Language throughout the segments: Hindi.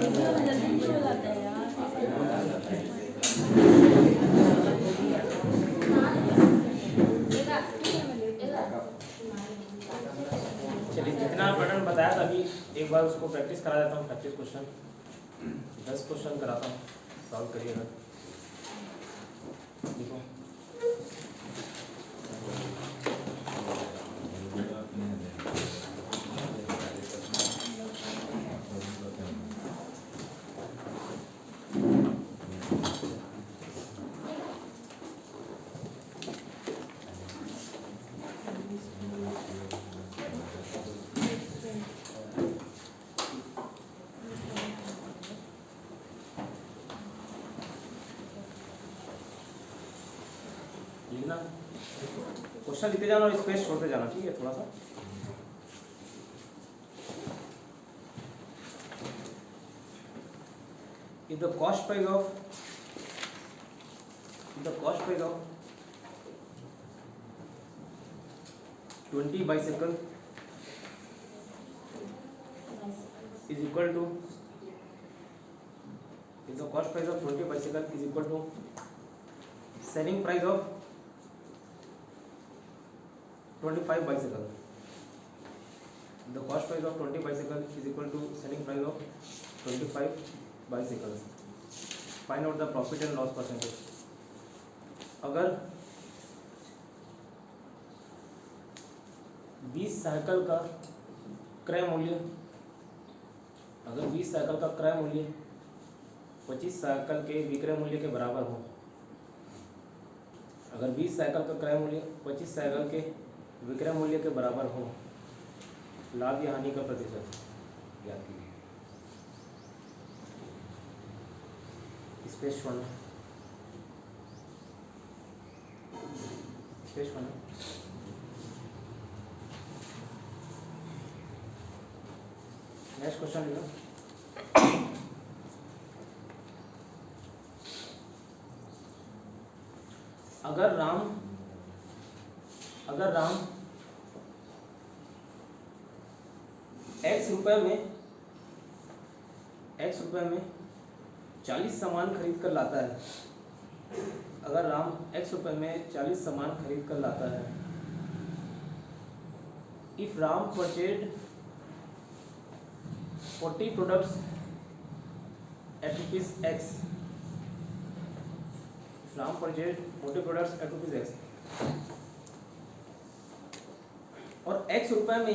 चलिए जितना पैटर्न बताया था अभी एक बार उसको प्रैक्टिस करा देता हूँ। 25 क्वेश्चन 10 क्वेश्चन कराता हूँ, सॉल्व करिएगा। देखो लिखना, क्वेश्चन लिखते जाना और स्पेस छोड़ते जाना, ठीक है। थोड़ा सा if the cost price of 20 bicycle is equal to selling price of 25 bicycle. The cost price of 20 bicycle is equal to selling price of 25 bicycles. Find out the profit and loss percentage. अगर 20 साइकिल का क्रय मूल्य 25 साइकिल के विक्रय मूल्य के बराबर हो, अगर 20 साइकिल का क्रय मूल्य 25 साइकिल के विक्रय मूल्य के बराबर हो, लाभ या हानि का प्रतिशत याद कीजिए। स्पेस वन नेक्स्ट क्वेश्चन लो। अगर राम x रुपए में 40 सामान खरीद कर लाता है, अगर राम x रुपए में 40 सामान खरीद कर लाता है, if Ram purchase 40 products at rupees x, Ram purchase 40 products at rupees x, और x रुपए में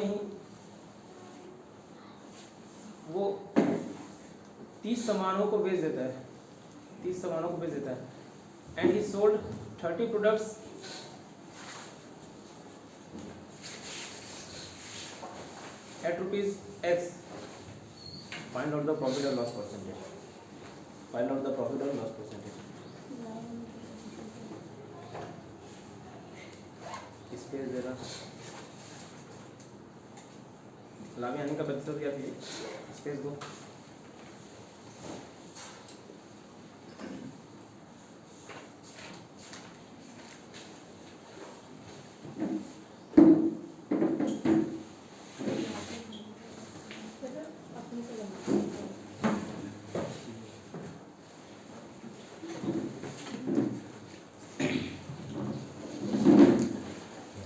ही वो 30 सामानों को बेच देता है, and he sold 30 products at rupees x. Find out the profit और लॉस परसेंटेज. स्पेस देना, लाभ यानी का प्रतिशत क्या थी, स्पेस दो।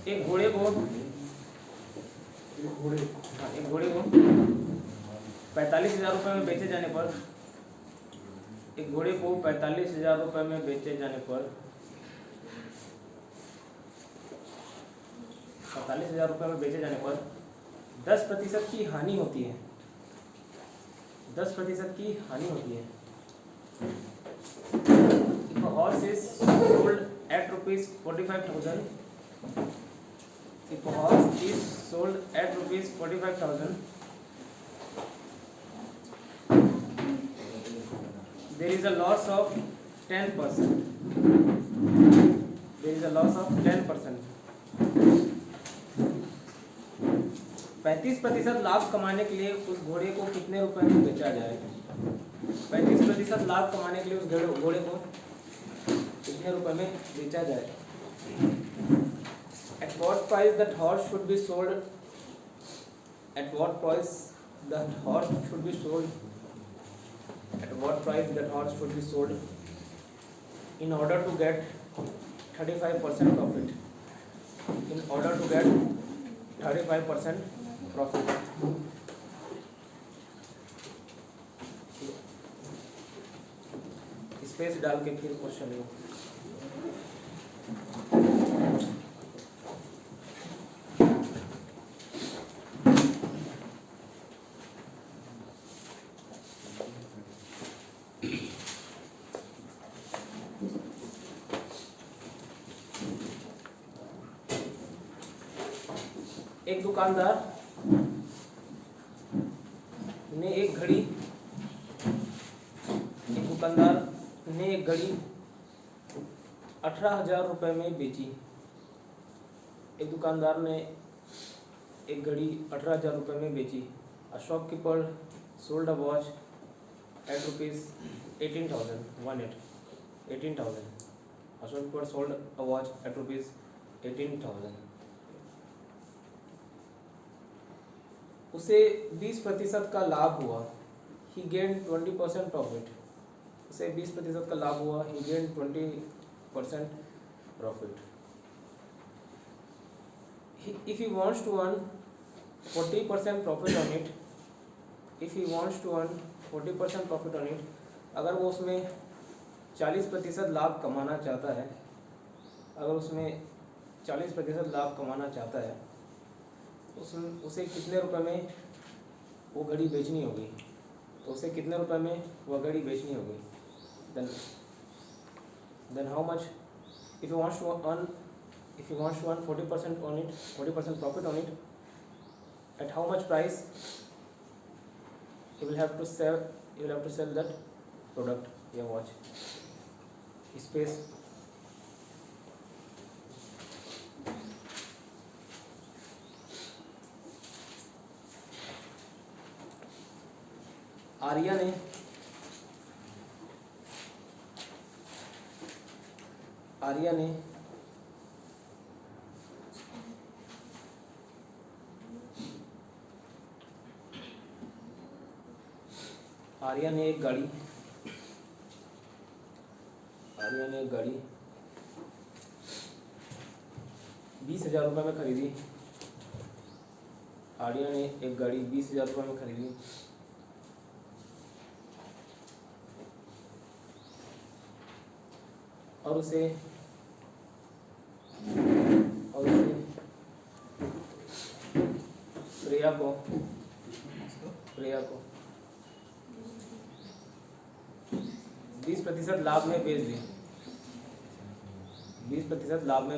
एक घोड़े को 45,000 रुपये में बेचे जाने पर, एक घोड़े को 45,000 रुपये में बेचे जाने पर 45,000 रुपये में बेचे जाने पर 10% की हानि होती है, 10% की हानि होती है। If a horse is sold at rupees 45,000, if a horse is sold at rupees 45,000, there is a loss of 10%. There is a loss of 10%. 35% लाभ कमाने के लिए उस घोड़े को कितने रुपए में बेचा जाए? 35% लाभ कमाने के लिए उस घोड़े को कितने रुपए में बेचा जाए? At what price that horse should be sold At what price the horse should be sold? At what price that horse should be sold in order to get 35% profit? In order to get 35% profit. Space डाल के फिर क्वेश्चन लो। एक दुकानदार ने एक घड़ी 18,000 रुपये में बेची। एक दुकानदार ने एक घड़ी 18,000 रुपये में बेची। A shopkeeper sold a watch at rupees 18,000 a shopkeeper sold a watch at rupees 18,000। उसे 20% का लाभ हुआ। He gain 20% profit. उसे 20% का लाभ हुआ। He gain 20% profit. If he wants to earn 40% profit on it, अगर वो उसमें 40% लाभ कमाना चाहता है, उसे कितने रुपए में वो घड़ी बेचनी होगी? तो उसे कितने रुपए में वो घड़ी बेचनी होगी? Then how much? If he wants to earn 40% on it, 40% profit on it, at how much price he will have to sell that product या watch? Space. आर्या ने एक गाड़ी 20,000 रुपये में खरीदी। आर्या ने एक गाड़ी 20,000 रुपये में खरीदी। और उसे प्रिया को 20% लाभ में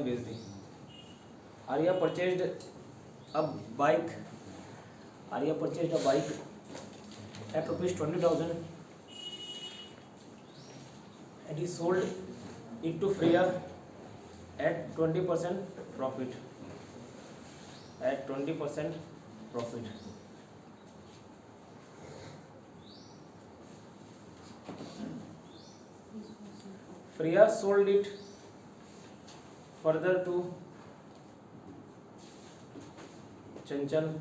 बेच दी। Arya purchased a bike at rupees 20,000 and he sold it to Freya at 20% profit. Freya sold it further to Chanchal.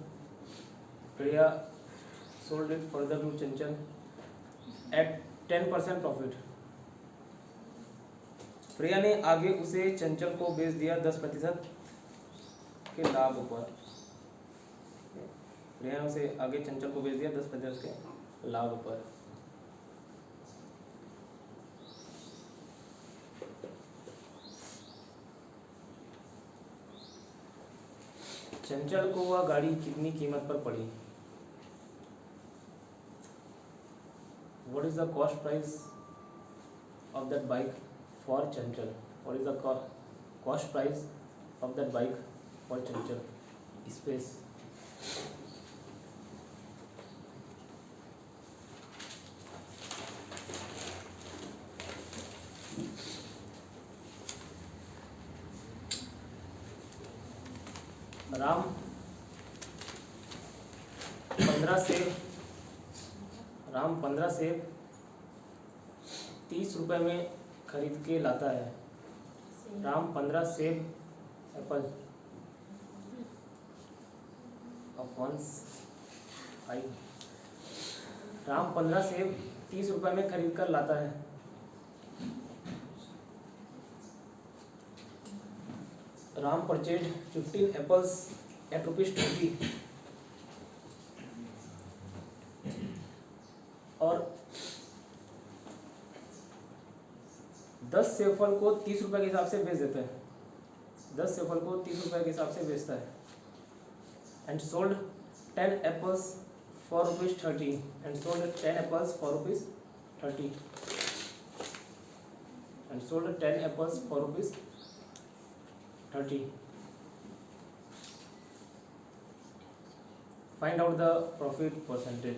At 10% profit. प्रिया ने आगे उसे चंचल को बेच दिया 10% के लाभ पर। प्रिया ने उसे आगे चंचल को बेच दिया 10% के लाभ पर। चंचल को वह गाड़ी कितनी कीमत पर पड़ी? What is the cost price of that bike for Chanchal? What is the cost price of that bike for Chanchal? Space. Ram 15 सेब 30 रुपए में खरीद के लाता है। राम 15 सेब एप्पल ऑफ वंस 5। राम 15 सेब 30 रुपए में खरीद कर लाता है। राम परचेज 15 एप्पल्स एट ₹20 और 10 सेब फल को 30 रुपए के हिसाब से बेच देता है। 10 सेब फल को 30 रुपए के हिसाब से बेचता है। And sold 10 apples for ₹30 and sold 10 apples for ₹30 and sold 10 apples for ₹30। Find out the profit percentage.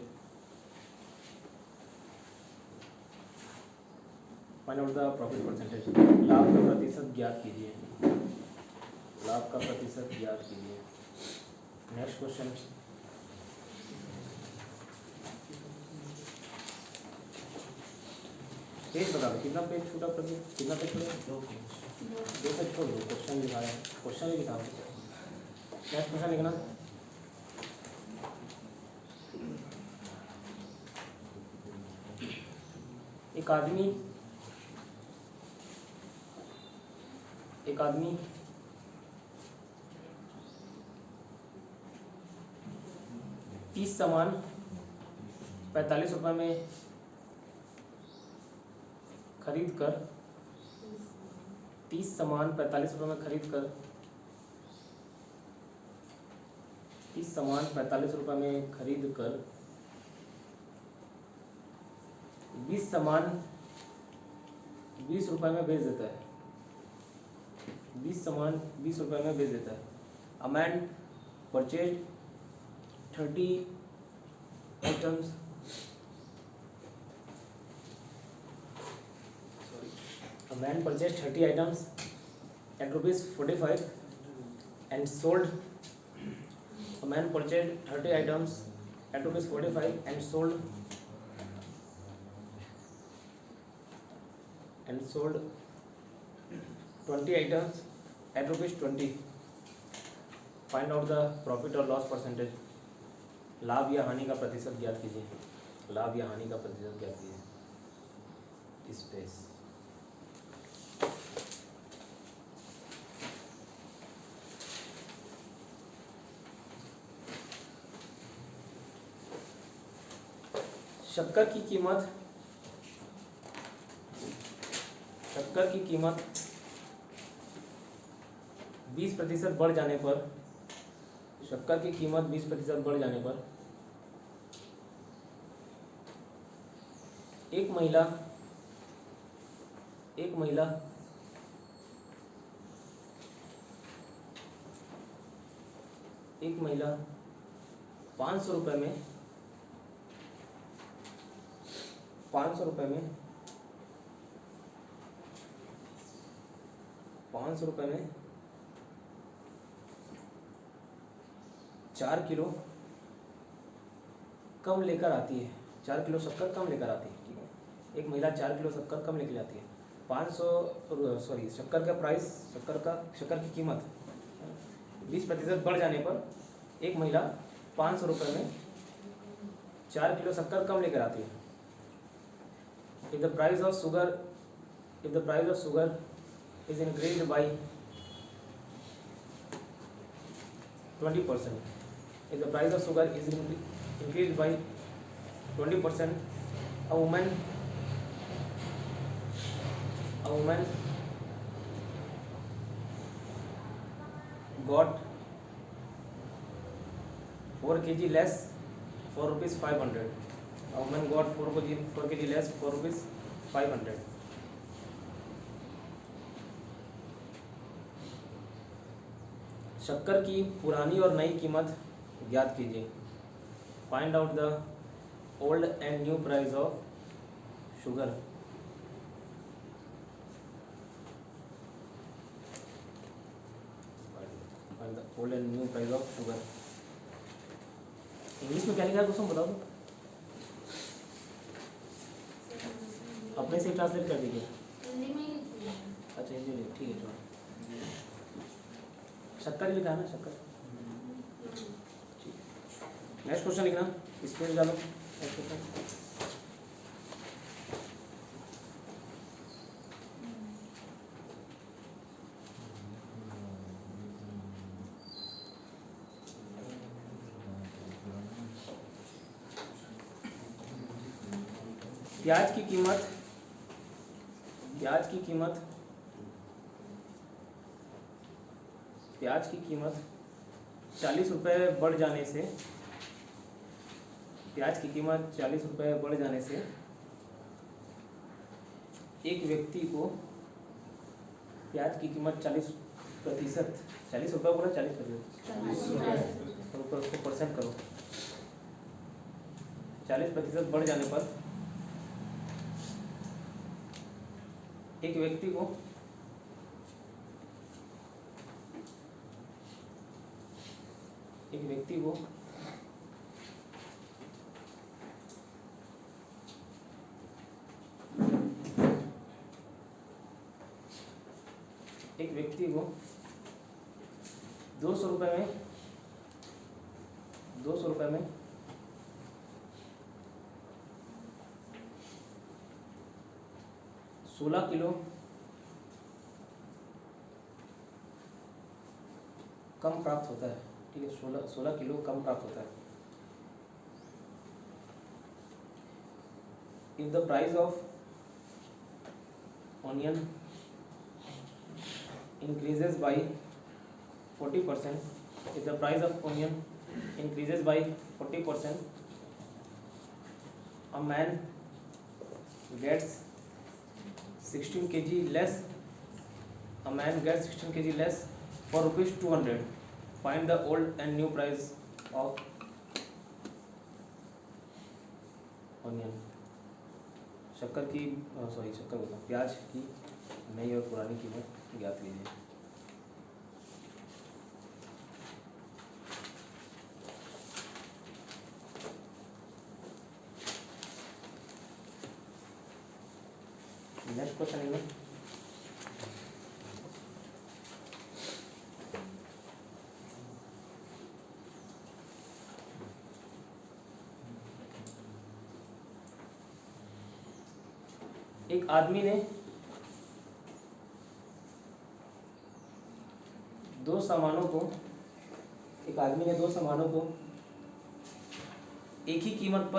Find out the profit percentage. लाभ का प्रतिशत ज्ञात कीजिए। लाभ का प्रतिशत ज्ञात कीजिए। Next question. पेज बता दो कितना पेज छूटा प्रदीप, कितना पेज छूटा? 2 पेज छोड़ दो। क्वेश्चन लिखा है, क्वेश्चन ही लिखा। नेक्स्ट क्वेश्चन लिखना। एक आदमी 30 सामान 45 रुपए में खरीद कर 30 सामान 45 रुपए में खरीद कर 30 सामान 45 रुपए में खरीद कर 20 सामान 20 रुपए में बेच देता है। 20 सामान 20 रुपए में बेच देता है। A man purchase 30 items A man purchased 30 items at ₹45 and sold. A man purchased 30 items at ₹45 and sold 20 items at ₹20. Find out the profit or loss percentage. लाभ या हानि का प्रतिशत ज्ञात कीजिए। लाभ या हानि का प्रतिशत ज्ञात कीजिए। स्पेस। शक्कर की कीमत 20% बढ़ जाने पर शक्कर की कीमत 20% बढ़ जाने पर एक महिला 500 रुपए में 500 रुपए में 4 किलो कम लेकर आती है। 4 किलो शक्कर कम लेकर आती है। ठीक है, एक महिला 4 किलो शक्कर कम लेकर आती है। 500 शक्कर की कीमत 20% बढ़ जाने पर एक महिला 500 रुपये में 4 किलो शक्कर कम लेकर आती है। If the price of sugar is increased by 20%, if the price of sugar is increased by 20%, a woman got 4 kg less for ₹500. A woman got 4 kg less for ₹500. शक्कर की पुरानी और नई कीमत ज्ञात कीजिए। Find out the old and new price of sugar. Find the old and new price of sugar. English में क्या लिखा है दोस्तों बता दो, अपने से ट्रांसलेट कर दीजिए। अच्छा हिंदी में ठीक है, चलो शक्कर लिखा है ना, शक्कर ठीक है। नेक्स्ट क्वेश्चन लिखना, स्पेस डालो। नेक्स्ट क्वेश्चन, प्याज की कीमत 40 रुपये बढ़ जाने से, प्याज की कीमत 40 रुपये बढ़ जाने से एक व्यक्ति को प्याज की कीमत 40%, 40 रुपये बोला, 40%, और ऊपर उसको परसेंट करो, 40% बढ़ जाने पर एक व्यक्ति को एक व्यक्ति को एक व्यक्ति को 200 रुपये में 16 किलो कम प्राप्त होता है। ठीक है, 16 किलो कम प्राप्त होता है। If the price of onion increases by 40%, if the price of onion increases by 40%, a man gets 16 kg less, a man gets 16 kg less for rupees 200. Find the old and new price of onion. प्याज की नई और पुरानी कीमत ज्ञात कीजिए। नेक्स्ट क्वेश्चन है, एक आदमी ने दो सामानों को एक ही कीमत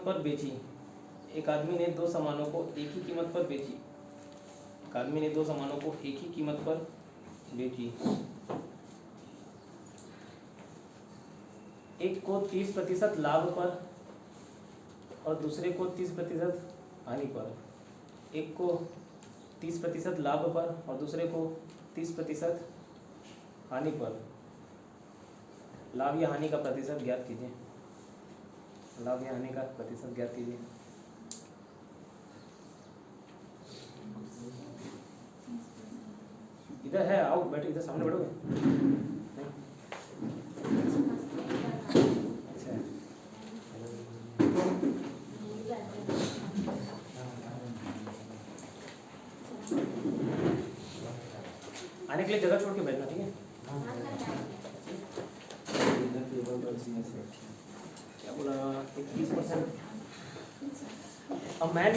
पर बेची। एक आदमी ने दो सामानों को एक ही कीमत पर बेची। एक को 30% लाभ पर और दूसरे को 30% हानि पर। एक को 30% लाभ पर और दूसरे को 30% हानि पर। लाभ या हानि का प्रतिशत ज्ञात कीजिए। लाभ या हानि का प्रतिशत ज्ञात कीजिए। इधर है, आओ बैठो, इधर सामने बैठोगे। अच्छा, आने के लिए जगह छोड़ के बैठना, ठीक है। क्या बोला, 21%। A man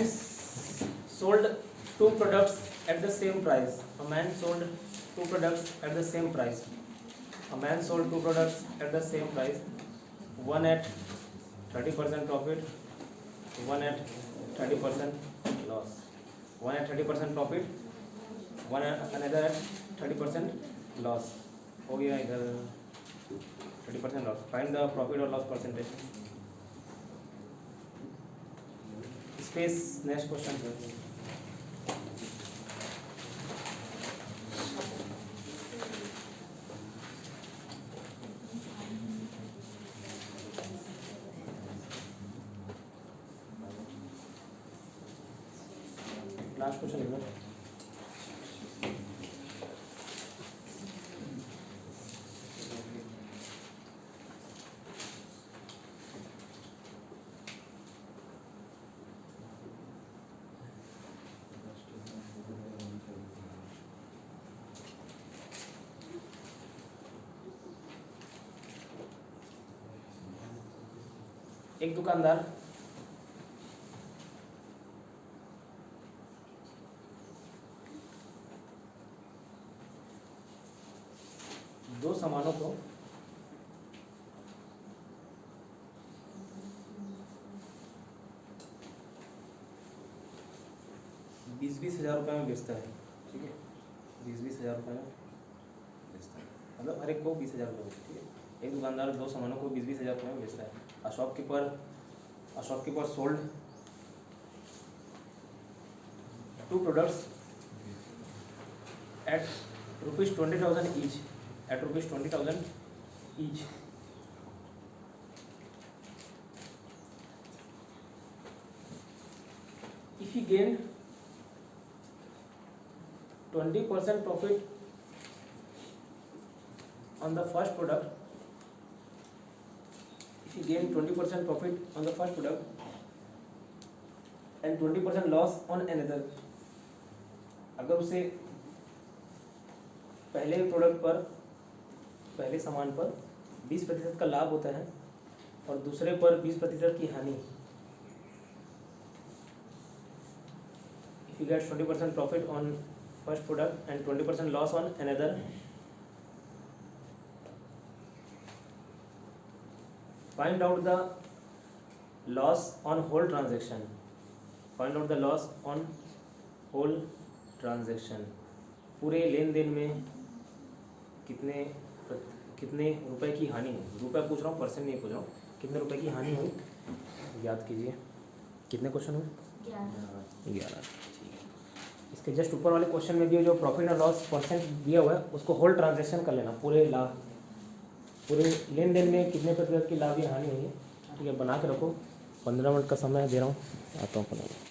sold two products at the same price. A man sold two products at the same price. A man sold two products at the same price. One at 30% profit, one at 30% loss. One at 30% profit, another at 30% loss. हो गया इधर 30% loss. Find the profit or loss percentage. Space. Next question. Last question लिखो। एक दुकानदार दो सामानों को 20-20 हज़ार रुपये में बेचता है, ठीक है, 20-20 हज़ार रुपये में बेचता है, मतलब हर एक को 20 हज़ार रुपये, ठीक है। एक दुकानदार दो सामानों को 20-20 हज़ार रुपये में बेचता है। A shopkeeper sold two products at rupees 20,000 each. At rupees 20,000 each. If he gained 20% profit on the first product, if he gained 20% profit on the first product and 20% loss on another, अगर उसे पहले प्रोडक्ट पर, पहले सामान पर 20% का लाभ होता है और दूसरे पर 20% की हानि, if he gets 20% profit on first product and 20% loss on another, find out the loss on whole transaction. Find out the loss on whole transaction. पूरे लेन देन में कितने रुपए की हानि हुई, रुपए पूछ रहा हूँ, परसेंट नहीं पूछ रहा हूँ, कितने रुपए की हानि हुई याद कीजिए। कितने क्वेश्चन हुए? 11। ठीक है, इसके जस्ट ऊपर वाले क्वेश्चन में भी जो प्रॉफिट और लॉस परसेंट दिया हुआ है उसको होल ट्रांजैक्शन कर लेना, पूरे लाभ, पूरे लेन देन में कितने प्रतिशत की लाभ या हानि हुई है, ठीक है। बना के रखो, 15 मिनट का समय दे रहा हूँ, आता हूँ।